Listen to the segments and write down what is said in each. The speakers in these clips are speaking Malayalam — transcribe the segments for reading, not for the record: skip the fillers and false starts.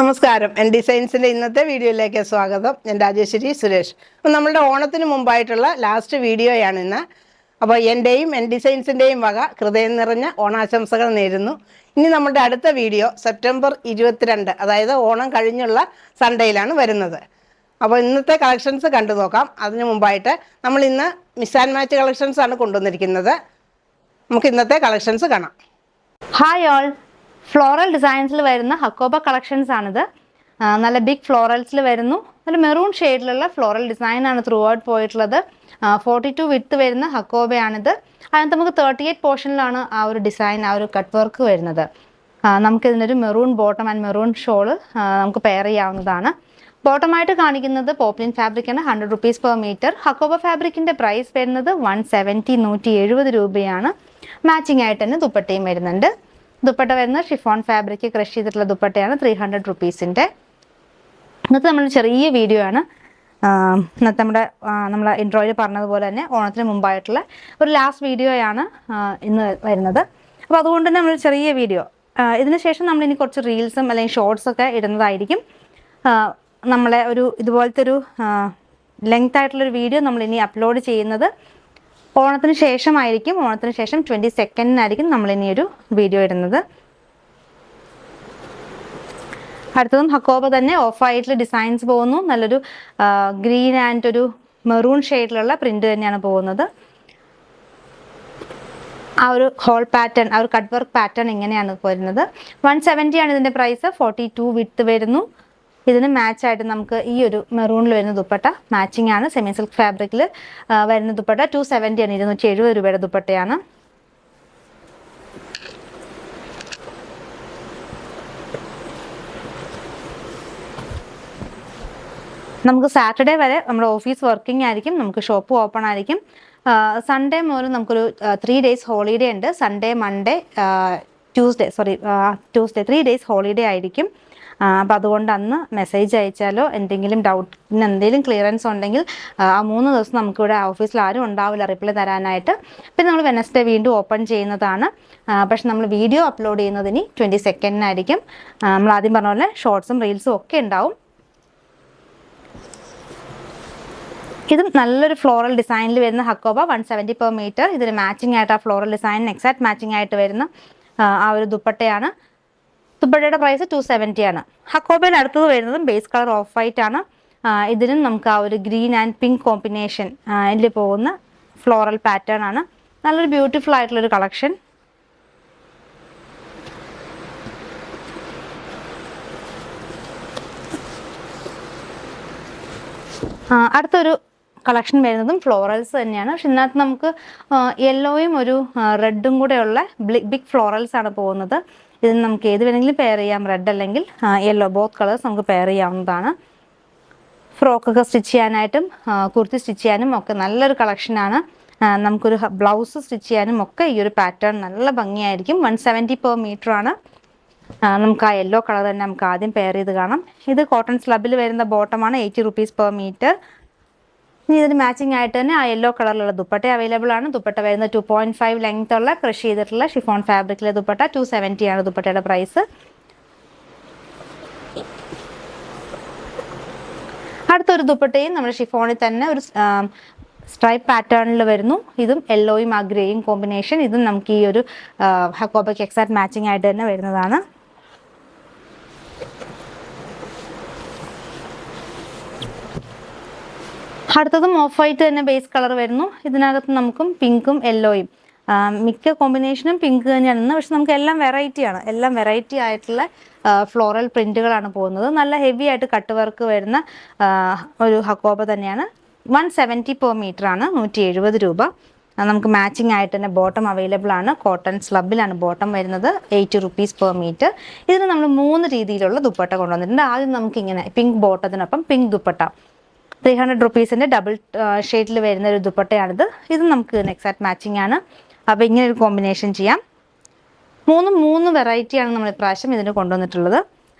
നമസ്കാരം. എൻ ഡിസൈൻസിൻ്റെ ഇന്നത്തെ വീഡിയോയിലേക്ക് സ്വാഗതം. ഞാൻ രാജേശ്വരി സുരേഷ്. അപ്പോൾ നമ്മളുടെ ഓണത്തിന് മുമ്പായിട്ടുള്ള ലാസ്റ്റ് വീഡിയോയാണ് ഇന്ന്. അപ്പോൾ എൻ്റെയും എൻ ഡിസൈൻസിൻ്റെയും വക ഹൃദയം നിറഞ്ഞ ഓണാശംസകൾ നേരുന്നു. ഇനി നമ്മുടെ അടുത്ത വീഡിയോ സെപ്റ്റംബർ 22, അതായത് ഓണം കഴിഞ്ഞുള്ള സൺഡേയിലാണ് വരുന്നത്. അപ്പോൾ ഇന്നത്തെ കളക്ഷൻസ് കണ്ടു നോക്കാം. അതിനു മുമ്പായിട്ട് നമ്മൾ ഇന്ന് മിക്സ് ആൻഡ് മാച്ച് കളക്ഷൻസ് ആണ് കൊണ്ടുവന്നിരിക്കുന്നത്. നമുക്ക് ഇന്നത്തെ കളക്ഷൻസ് കാണാം. ഹായ് ഓൾ, ഫ്ലോറൽ ഡിസൈൻസിൽ വരുന്ന ഹക്കോബ കളക്ഷൻസ് ആണിത്. നല്ല ബിഗ് ഫ്ലോറൽസിൽ വരുന്നു. ഒരു മെറൂൺ ഷെയ്ഡിലുള്ള ഫ്ലോറൽ ഡിസൈൻ ആണ് ത്രൂ ഔട്ട് പോയിട്ടുള്ളത്. 42 വിഡ്ത്ത് വരുന്ന ഹക്കോബയാണിത്. അതിനകത്ത് നമുക്ക് 38 പോർഷനിലാണ് ആ ഒരു ഡിസൈൻ, ആ ഒരു കട്ട് വർക്ക് വരുന്നത്. നമുക്കിതിനൊരു maroon bottom and maroon shawl നമുക്ക് പെയർ ചെയ്യാവുന്നതാണ്. ബോട്ടമായിട്ട് കാണിക്കുന്നത് പോപ്ലിൻ ഫാബ്രിക്കാണ്, 100 റുപ്പീസ് പെർ മീറ്റർ. ഹക്കോബ ഫാബ്രിക്കിൻ്റെ പ്രൈസ് വരുന്നത് 170, 170 രൂപയാണ്. മാച്ചിങ് ആയിട്ട് തന്നെ ദുപ്പട്ടയും വരുന്നുണ്ട്. ദുപ്പട്ട വരുന്നത് ഷിഫോൺ ഫാബ്രിക് ക്രഷ് ചെയ്തിട്ടുള്ള ദുപ്പട്ടയാണ്, 300 റുപ്പീസിൻ്റെ. ഇന്നത്തെ നമ്മൾ ചെറിയ വീഡിയോ ആണ്. ഇന്നത്തെ നമ്മൾ ഇൻട്രോയിൽ പറഞ്ഞതുപോലെ തന്നെ ഓണത്തിന് മുമ്പായിട്ടുള്ള ഒരു ലാസ്റ്റ് വീഡിയോയാണ് ഇന്ന് വരുന്നത്. അപ്പോൾ അതുകൊണ്ട് തന്നെ നമ്മൾ ചെറിയ വീഡിയോ, ഇതിന് ശേഷം നമ്മളിനി കുറച്ച് റീൽസും അല്ലെങ്കിൽ ഷോർട്സൊക്കെ ഇടുന്നതായിരിക്കും. നമ്മളെ ഒരു ഇതുപോലത്തെ ഒരു ലെങ്ത് ആയിട്ടുള്ളൊരു വീഡിയോ നമ്മളിനി അപ്ലോഡ് ചെയ്യുന്നത് ഓണത്തിന് ശേഷമായിരിക്കും. ഓണത്തിന് ശേഷം 22nd നമ്മളിനി ഒരു വീഡിയോ ഇടുന്നത്. അടുത്തതും ഹക്കോബ തന്നെ ഓഫ് വൈറ്റിൽ ഡിസൈൻസ് പോകുന്നു. നല്ലൊരു ഗ്രീൻ ആൻഡ് ഒരു മെറൂൺ ഷെയ്ഡിലുള്ള പ്രിന്റ് തന്നെയാണ് പോകുന്നത്. ആ ഒരു ഹോൾ പാറ്റേൺ, ആ ഒരു കട്ട് വർക്ക് പാറ്റേൺ ഇങ്ങനെയാണ് വരുന്നത്. 170 ആണ് ഇതിൻ്റെ പ്രൈസ്. 42 വിഡ്ത്ത് വരുന്നു. ഇതിന് മാച്ചായിട്ട് നമുക്ക് ഈ ഒരു മെറൂണിൽ വരുന്ന ദുപ്പട്ട മാച്ചിങ് ആണ്. സെമി സിൽക്ക് ഫാബ്രിക്കിൽ വരുന്ന ദുപ്പട്ട 270 ആണ്, 270 രൂപയുടെ ദുപ്പട്ടയാണ്. നമുക്ക് സാറ്റർഡേ വരെ നമ്മുടെ ഓഫീസ് വർക്കിംഗ് ആയിരിക്കും, നമുക്ക് ഷോപ്പ് ഓപ്പൺ ആയിരിക്കും. സൺഡേ മുതൽ നമുക്കൊരു 3 days ഹോളിഡേ ഉണ്ട്. Sunday, Monday, Tuesday 3 days holiday ആയിരിക്കും. അപ്പോൾ അതുകൊണ്ട് അന്ന് മെസ്സേജ് അയച്ചാലോ എന്തെങ്കിലും ഡൗട്ടിന് എന്തെങ്കിലും ക്ലിയറൻസ് ഉണ്ടെങ്കിൽ ആ 3 ദിവസം നമുക്കിവിടെ ഓഫീസിൽ ആരും ഉണ്ടാവില്ല റിപ്ലൈ തരാനായിട്ട്. പിന്നെ നമ്മൾ വെനസ്ഡേ വീണ്ടും ഓപ്പൺ ചെയ്യുന്നതാണ്. പക്ഷെ നമ്മൾ വീഡിയോ അപ്ലോഡ് ചെയ്യുന്നതിന് 22nd നമ്മൾ ആദ്യം പറഞ്ഞ പോലെ ഷോർട്സും റീൽസും ഒക്കെ ഉണ്ടാവും. ഇതും നല്ലൊരു ഫ്ലോറൽ ഡിസൈനിൽ വരുന്ന ഹക്കോബ, 170 പെർ മീറ്റർ. ഇതിന് മാച്ചിങ് ആയിട്ട് ആ ഫ്ലോറൽ ഡിസൈനിന് എക്സാക്ട് മാച്ചിങ് ആയിട്ട് വരുന്ന ആ ഒരു ദുപ്പട്ടയാണ്. ദുപ്പട്ടയുടെ പ്രൈസ് 270 ആണ്. ഹക്കോബയിൽ അടുത്തത് വരുന്നതും ബേസ് കളർ ഓഫ് വൈറ്റ് ആണ്. ഇതിനും നമുക്ക് ആ ഒരു ഗ്രീൻ ആൻഡ് പിങ്ക് കോമ്പിനേഷൻ ഇതിൽ പോകുന്ന ഫ്ലോറൽ പാറ്റേൺ ആണ്. നല്ലൊരു ബ്യൂട്ടിഫുൾ ആയിട്ടുള്ളൊരു കളക്ഷൻ. അടുത്തൊരു കളക്ഷൻ വരുന്നതും ഫ്ലോറൽസ് തന്നെയാണ്. പക്ഷെ ഇതിനകത്ത് നമുക്ക് യെല്ലോയും ഒരു റെഡും കൂടെയുള്ള ബിഗ് ഫ്ലോറൽസ് ആണ് പോകുന്നത്. ഇതിന് നമുക്ക് ഏത് വേണമെങ്കിലും പെയർ ചെയ്യാം, റെഡ് അല്ലെങ്കിൽ യെല്ലോ, ബോത്ത് കളേഴ്സ് നമുക്ക് പെയർ ചെയ്യാവുന്നതാണ്. ഫ്രോക്കൊക്കെ സ്റ്റിച്ച് ചെയ്യാനായിട്ടും കുർത്തി സ്റ്റിച്ച് ചെയ്യാനും ഒക്കെ നല്ലൊരു കളക്ഷനാണ്. നമുക്കൊരു ബ്ലൗസ് സ്റ്റിച്ച് ചെയ്യാനും ഒക്കെ ഈ ഒരു പാറ്റേൺ നല്ല ഭംഗിയായിരിക്കും. 170 പെർ മീറ്റർ ആണ്. നമുക്ക് ആ യെല്ലോ കളർ തന്നെ നമുക്ക് ആദ്യം പെയർ ചെയ്ത് കാണാം. ഇത് കോട്ടൺ സ്ലബിൽ വരുന്ന ബോട്ടമാണ്, 80 റുപ്പീസ് പെർ മീറ്റർ. ഇനി ഇതിന് മാച്ചിങ് ആയിട്ട് തന്നെ ആ യെല്ലോ കളറിലുള്ള ദുപ്പട്ട അവൈലബിൾ ആണ്. ദുപ്പട്ട വരുന്നത് 2.5 ലെങ്ത് ഉള്ള ക്രഷ് ചെയ്തിട്ടുള്ള ഷിഫോൺ ഫാബ്രിക്കിലെ ദുപ്പട്ട, 270 ആണ് ദുപ്പട്ടയുടെ പ്രൈസ്. അടുത്തൊരു ദുപ്പട്ടയും നമ്മുടെ ഷിഫോണിൽ തന്നെ ഒരു സ്ട്രൈപ്പ് പാറ്റേണിൽ വരുന്നു. ഇതും യെല്ലോയും ആ ഗ്രേയും കോമ്പിനേഷൻ. ഇതും നമുക്ക് ഈ ഒരു ഹക്കോബയ്ക്ക് എക്സാക്ട് മാച്ചിങ് ആയിട്ട് തന്നെ വരുന്നതാണ്. അടുത്തതും ഓഫ് വൈറ്റ് തന്നെ ബേസ് കളർ വരുന്നു. ഇതിനകത്ത് നമുക്കും പിങ്കും യെല്ലോയും, മിക്ക കോമ്പിനേഷനും പിങ്ക് തന്നെയാണ്. പക്ഷെ നമുക്ക് എല്ലാം വെറൈറ്റിയാണ്, എല്ലാം വെറൈറ്റി ആയിട്ടുള്ള ഫ്ലോറൽ പ്രിന്റുകളാണ് പോകുന്നത്. നല്ല ഹെവി ആയിട്ട് കട്ട് വർക്ക് വരുന്ന ഒരു ഹക്കോബ തന്നെയാണ്. 170 പെർ മീറ്റർ ആണ്, 170 രൂപ. നമുക്ക് മാച്ചിങ് ആയിട്ട് തന്നെ ബോട്ടം അവൈലബിൾ ആണ്. കോട്ടൺ സ്ലബിലാണ് ബോട്ടം വരുന്നത്, 80 റുപ്പീസ് പെർ മീറ്റർ. ഇതിന് നമ്മൾ 3 രീതിയിലുള്ള ദുപ്പട്ട കൊണ്ടുവന്നിട്ടുണ്ട്. ആദ്യം നമുക്കിങ്ങനെ പിങ്ക് ബോട്ടത്തിനൊപ്പം പിങ്ക് ദുപ്പട്ട, 300 റുപ്പീസിൻ്റെ ഡബിൾ ഷെയ്ഡിൽ വരുന്ന ഒരു ദുപ്പട്ടയാണിത്. ഇത് നമുക്ക് എക്സാക്ട് മാച്ചിങ് ആണ്. അപ്പോൾ ഇങ്ങനെ ഒരു കോമ്പിനേഷൻ ചെയ്യാം. 3 വെറൈറ്റിയാണ് നമ്മൾ ഇപ്രാവശ്യം ഇതിന് കൊണ്ടുവന്നിട്ടുള്ളത്.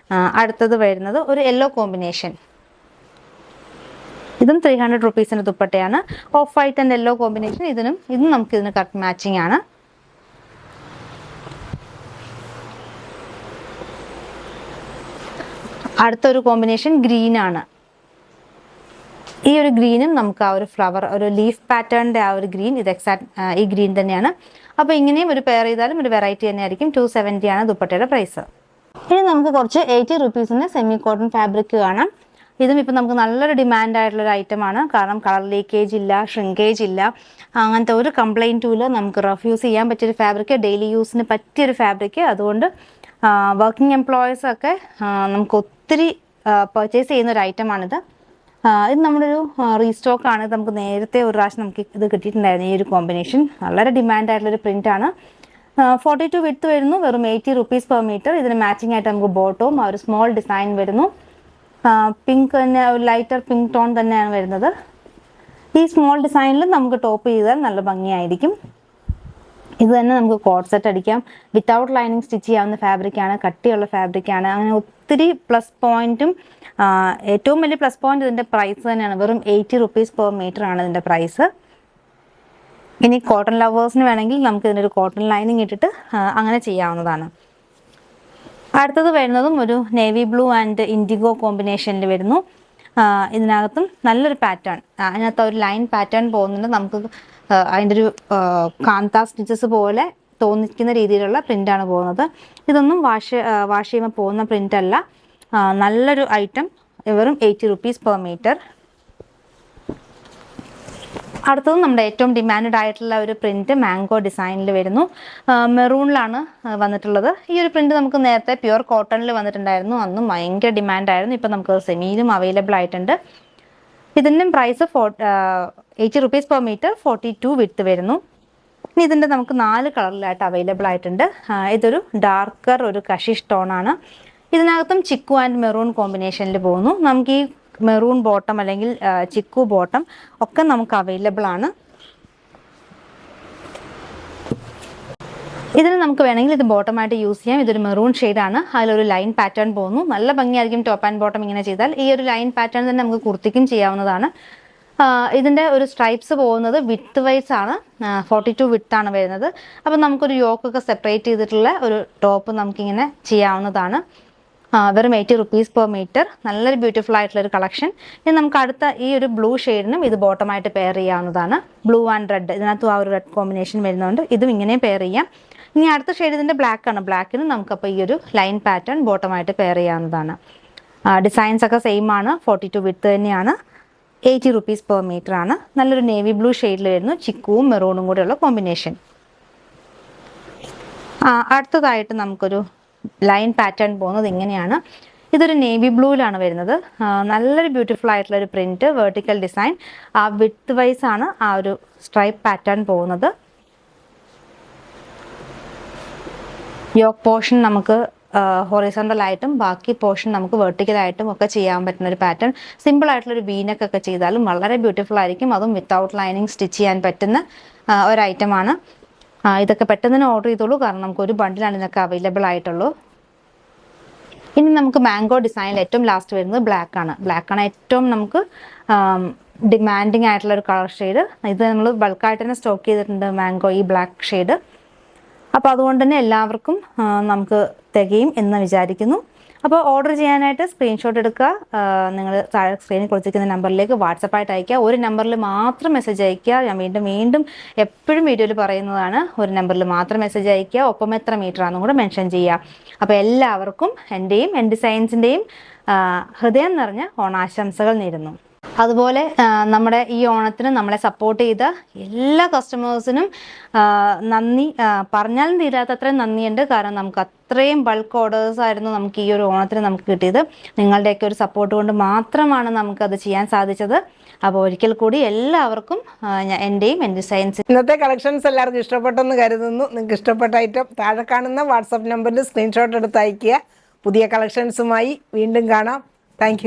അടുത്തത് വരുന്നത് ഒരു യെല്ലോ കോമ്പിനേഷൻ. ഇതും 300 റുപ്പീസിൻ്റെ ദുപ്പട്ടയാണ്. Of white and yellow combination. ഇതും നമുക്ക് ഇതിന് കറക്റ്റ് മാച്ചിങ് ആണ്. അടുത്തൊരു കോമ്പിനേഷൻ ഗ്രീൻ ആണ്. ഈ ഒരു ഗ്രീനും നമുക്ക് ആ ഒരു ഫ്ലവർ, ഒരു ലീഫ് പാറ്റേണിൻ്റെ ആ ഒരു ഗ്രീൻ, ഇത് ഈ ഗ്രീൻ തന്നെയാണ്. അപ്പോൾ ഇങ്ങനെയും ഒരു പെയർ ചെയ്താലും ഒരു വെറൈറ്റി തന്നെയായിരിക്കും. 270 ആണ് ദുപ്പട്ടയുടെ പ്രൈസ്. ഇനി നമുക്ക് കുറച്ച് 80 റുപ്പീസിന് സെമി കോട്ടൺ ഫാബ്രിക് കാണാം. ഇതും ഇപ്പം നമുക്ക് നല്ലൊരു ഡിമാൻഡ് ആയിട്ടുള്ളൊരു ഐറ്റമാണ്. കാരണം കളർ ലീക്കേജ് ഇല്ല, ഷ്രിങ്കേജ് ഇല്ല, അങ്ങനത്തെ ഒരു കംപ്ലൈൻറ്റും ഇല്ല. നമുക്ക് റഫ്യൂസ് ചെയ്യാൻ പറ്റിയൊരു ഫാബ്രിക്, ഡെയിലി യൂസിന് പറ്റിയൊരു ഫാബ്രിക്. അതുകൊണ്ട് വർക്കിംഗ് എംപ്ലോയീസൊക്കെ നമുക്ക് ഒത്തിരി പർച്ചേസ് ചെയ്യുന്ന ഒരു ഐറ്റമാണിത്. ഇത് നമ്മളൊരു റീസ്റ്റോക്കാണ്. ഇത് നമുക്ക് നേരത്തെ ഒരു പ്രാവശ്യം നമുക്ക് ഇത് കിട്ടിയിട്ടുണ്ടായിരുന്നു. ഈ ഒരു കോമ്പിനേഷൻ വളരെ ഡിമാൻഡ് ആയിട്ടുള്ളൊരു പ്രിൻ്റാണ്. 42 വിഡ്ത്ത് വരുന്നു, വെറും 80 റുപ്പീസ് പെർ മീറ്റർ. ഇതിന് മാച്ചിങ് ആയിട്ട് നമുക്ക് ബോട്ടവും ആ ഒരു സ്മോൾ ഡിസൈൻ വരുന്നു. പിങ്ക് തന്നെ, ഒരു ലൈറ്റർ പിങ്ക് ടോൺ തന്നെയാണ് വരുന്നത്. ഈ സ്മോൾ ഡിസൈനിൽ നമുക്ക് ടോപ്പ് ചെയ്താൽ നല്ല ഭംഗിയായിരിക്കും. ഇത് തന്നെ നമുക്ക് കോട്ട് സെറ്റ് അടിക്കാം. വിത്തൗട്ട് ലൈനിങ് സ്റ്റിച്ച് ചെയ്യാവുന്ന ഫാബ്രിക്കാണ്, കട്ടിയുള്ള ഫാബ്രിക്കാണ്. അങ്ങനെ ഒത്തിരി പ്ലസ് പോയിന്റും, ഏറ്റവും വലിയ പ്ലസ് പോയിന്റ് ഇതിൻ്റെ പ്രൈസ് തന്നെയാണ്. വെറും 80 റുപ്പീസ് പെർ മീറ്റർ ആണ് ഇതിൻ്റെ പ്രൈസ്. ഇനി കോട്ടൺ ലവേഴ്സിന് വേണമെങ്കിൽ നമുക്ക് ഇതിനൊരു കോട്ടൺ ലൈനിങ് ഇട്ടിട്ട് അങ്ങനെ ചെയ്യാവുന്നതാണ്. അടുത്തത് വരുന്നതും ഒരു നേവി ബ്ലൂ ആൻഡ് ഇൻഡിഗോ കോമ്പിനേഷനിൽ വരുന്നു. ഇതിനകത്തും നല്ലൊരു പാറ്റേൺ, അതിനകത്ത് ഒരു ലൈൻ പാറ്റേൺ പോകുന്നുണ്ട്. നമുക്ക് അതിൻ്റെ ഒരു കാന്ത സ്റ്റിച്ചസ് പോലെ തോന്നിക്കുന്ന രീതിയിലുള്ള പ്രിൻ്റാണ് പോകുന്നത്. ഇതൊന്നും വാഷ് ചെയ്യുമ്പോൾ പോകുന്ന പ്രിൻ്റ് അല്ല. നല്ലൊരു ഐറ്റം, വെറും 80 റുപ്പീസ് പെർ മീറ്റർ. അടുത്തത് നമ്മുടെ ഏറ്റവും ഡിമാൻഡ് ആയിട്ടുള്ള ഒരു പ്രിന്റ് മാംഗോ ഡിസൈനിൽ വരുന്നു. മെറൂണിലാണ് വന്നിട്ടുള്ളത്. ഈ ഒരു പ്രിന്റ് നമുക്ക് നേരത്തെ പ്യുവർ കോട്ടണിൽ വന്നിട്ടുണ്ടായിരുന്നു. അന്നും ഭയങ്കര ഡിമാൻഡായിരുന്നു. ഇപ്പം നമുക്ക് സെമിയിലും അവൈലബിൾ ആയിട്ടുണ്ട്. ഇതിൻ്റെ price 80 rupees per metre, 42 width വരുന്നു. ഇനി ഇതിൻ്റെ നമുക്ക് 4 കളറിലായിട്ട് അവൈലബിൾ ആയിട്ടുണ്ട്. ഇതൊരു ഡാർക്കർ, ഒരു കഷിഷ് ടോണാണ്. ഇതിനകത്തും ചിക്കു ആൻഡ് മെറൂൺ കോമ്പിനേഷനിൽ പോകുന്നു. നമുക്ക് ഈ മെറൂൺ ബോട്ടം അല്ലെങ്കിൽ ചിക്കു ബോട്ടം ഒക്കെ നമുക്ക് അവൈലബിൾ ആണ്. ഇതിന് നമുക്ക് വേണമെങ്കിൽ ഇത് ബോട്ടമായിട്ട് യൂസ് ചെയ്യാം. ഇതൊരു മെറൂൺ ഷെയ്ഡാണ്. അതിലൊരു ലൈൻ പാറ്റേൺ പോകുന്നു. നല്ല ഭംഗിയായിരിക്കും ടോപ്പ് ആൻഡ് ബോട്ടം ഇങ്ങനെ ചെയ്താൽ. ഈ ഒരു ലൈൻ പാറ്റേൺ തന്നെ നമുക്ക് കുർത്തിക്കും ചെയ്യാവുന്നതാണ്. ഇതിൻ്റെ ഒരു സ്ട്രൈപ്സ് പോകുന്നത് വിഡ്ത്ത് വൈസ് ആണ്. 42 വിഡ്ത്താണ് വരുന്നത്. അപ്പം നമുക്കൊരു യോക്കൊക്കെ സെപ്പറേറ്റ് ചെയ്തിട്ടുള്ള ഒരു ടോപ്പ് നമുക്കിങ്ങനെ ചെയ്യാവുന്നതാണ്. വെറും 80 റുപ്പീസ് പെർ മീറ്റർ. നല്ലൊരു ബ്യൂട്ടിഫുൾ ആയിട്ടുള്ളൊരു കളക്ഷൻ. ഇനി നമുക്ക് അടുത്ത ഈ ഒരു ബ്ലൂ ഷെയ്ഡിനും ഇത് ബോട്ടമായിട്ട് പെയർ ചെയ്യാവുന്നതാണ്. ബ്ലൂ ആൻഡ് റെഡ്, ഇതിനകത്തും ആ ഒരു റെഡ് കോമ്പിനേഷൻ വരുന്നതുകൊണ്ട് ഇതും ഇങ്ങനെയും പെയർ ചെയ്യാം. ഇനി അടുത്ത ഷെയ്ഡ് ഇതിൻ്റെ ബ്ലാക്ക് ആണ്. ബ്ലാക്കിന് നമുക്കപ്പോൾ ഈ ഒരു ലൈൻ പാറ്റേൺ ബോട്ടമായിട്ട് പെയർ ചെയ്യാവുന്നതാണ്. ഡിസൈൻസ് ഒക്കെ സെയിം ആണ്. 42 വിഡ്ത്ത് തന്നെയാണ്. 80 റുപ്പീസ് പെർ മീറ്റർ ആണ്. നല്ലൊരു നേവി ബ്ലൂ ഷെയ്ഡിൽ വരുന്നു. ചിക്കുവും മെറൂണും കൂടെയുള്ള കോമ്പിനേഷൻ. അടുത്തതായിട്ട് നമുക്കൊരു ലൈൻ പാറ്റേൺ പോകുന്നത് ഇങ്ങനെയാണ്. ഇതൊരു നേവി ബ്ലൂവിലാണ് വരുന്നത്. നല്ലൊരു ബ്യൂട്ടിഫുൾ ആയിട്ടുള്ള ഒരു print, vertical design. Width wise ആണ് ആ ഒരു സ്ട്രൈപ്പ് പാറ്റേൺ പോകുന്നത്. യോക്ക് പോർഷൻ നമുക്ക് ഹൊറിസോണ്ടൽ ആയിട്ടും ബാക്കി പോർഷൻ നമുക്ക് വെർട്ടിക്കലായിട്ടും ഒക്കെ ചെയ്യാൻ പറ്റുന്ന ഒരു പാറ്റേൺ. സിമ്പിൾ ആയിട്ടുള്ളൊരു വീനക്ക് ഒക്കെ ചെയ്താലും വളരെ ബ്യൂട്ടിഫുൾ ആയിരിക്കും. അതും വിത്തൗട്ട് ലൈനിങ് സ്റ്റിച്ച് ചെയ്യാൻ പറ്റുന്ന ഒരു ഐറ്റമാണ്. ഇതൊക്കെ പെട്ടെന്ന് തന്നെ ഓർഡർ ചെയ്തോളൂ, കാരണം നമുക്ക് ഒരു ബണ്ടിലാണ് ഇതൊക്കെ അവൈലബിൾ ആയിട്ടുള്ളൂ. ഇനി നമുക്ക് മാംഗോ ഡിസൈനിൽ ഏറ്റവും ലാസ്റ്റ് വരുന്നത് ബ്ലാക്ക് ആണ്. ബ്ലാക്ക് ആണ് ഏറ്റവും നമുക്ക് ഡിമാൻഡിങ് ആയിട്ടുള്ള ഒരു കളർ ഷെയ്ഡ്. ഇത് നമ്മൾ ബൾക്കായിട്ട് തന്നെ സ്റ്റോക്ക് ചെയ്തിട്ടുണ്ട് മാംഗോ, ഈ ബ്ലാക്ക് ഷെയ്ഡ്. അപ്പോൾ അതുകൊണ്ട് തന്നെ എല്ലാവർക്കും നമുക്ക് തികയും എന്ന് വിചാരിക്കുന്നു. അപ്പോൾ ഓർഡർ ചെയ്യാനായിട്ട് സ്ക്രീൻഷോട്ട് എടുക്കുക. നിങ്ങൾ താഴെ സ്ക്രീനിൽ കൊടുത്തിരിക്കുന്ന നമ്പറിലേക്ക് വാട്സപ്പായിട്ട് അയയ്ക്കുക. ഒരു നമ്പറിൽ മാത്രം മെസ്സേജ് അയയ്ക്കുക. ഞാൻ വീണ്ടും എപ്പോഴും വീഡിയോയിൽ പറയുന്നതാണ്, ഒരു നമ്പറിൽ മാത്രം മെസ്സേജ് അയയ്ക്കുക. ഒപ്പം എത്ര മീറ്റർ ആണെന്നും കൂടെ മെൻഷൻ ചെയ്യുക. അപ്പോൾ എല്ലാവർക്കും എൻ്റെയും എൻ ഡിസൈൻസിൻ്റെയും ഹൃദയം നിറഞ്ഞ ഓണാശംസകൾ നേരുന്നു. അതുപോലെ നമ്മുടെ ഈ ഓണത്തിന് നമ്മളെ സപ്പോർട്ട് ചെയ്ത എല്ലാ കസ്റ്റമേഴ്സിനും നന്ദി. പറഞ്ഞാലും തീരാത്തത്രയും നന്ദിയുണ്ട്. കാരണം നമുക്ക് അത്രയും ബൾക്ക് ഓർഡേഴ്സ് ആയിരുന്നു നമുക്ക് ഈ ഒരു ഓണത്തിന് നമുക്ക് കിട്ടിയത്. നിങ്ങളുടെയൊക്കെ ഒരു സപ്പോർട്ട് കൊണ്ട് മാത്രമാണ് നമുക്കത് ചെയ്യാൻ സാധിച്ചത്. അപ്പോൾ ഒരിക്കൽ കൂടി എല്ലാവർക്കും എൻ്റെയും എൻ ഡിസൈൻസ് ഇന്നത്തെ കളക്ഷൻസ് എല്ലാവർക്കും ഇഷ്ടപ്പെട്ടെന്ന് കരുതുന്നു. നിങ്ങൾക്ക് ഇഷ്ടപ്പെട്ട ഐറ്റം താഴെ കാണുന്ന വാട്സപ്പ് നമ്പറിൽ സ്ക്രീൻഷോട്ട് എടുത്ത് അയയ്ക്കുക. പുതിയ കളക്ഷൻസുമായി വീണ്ടും കാണാം. താങ്ക്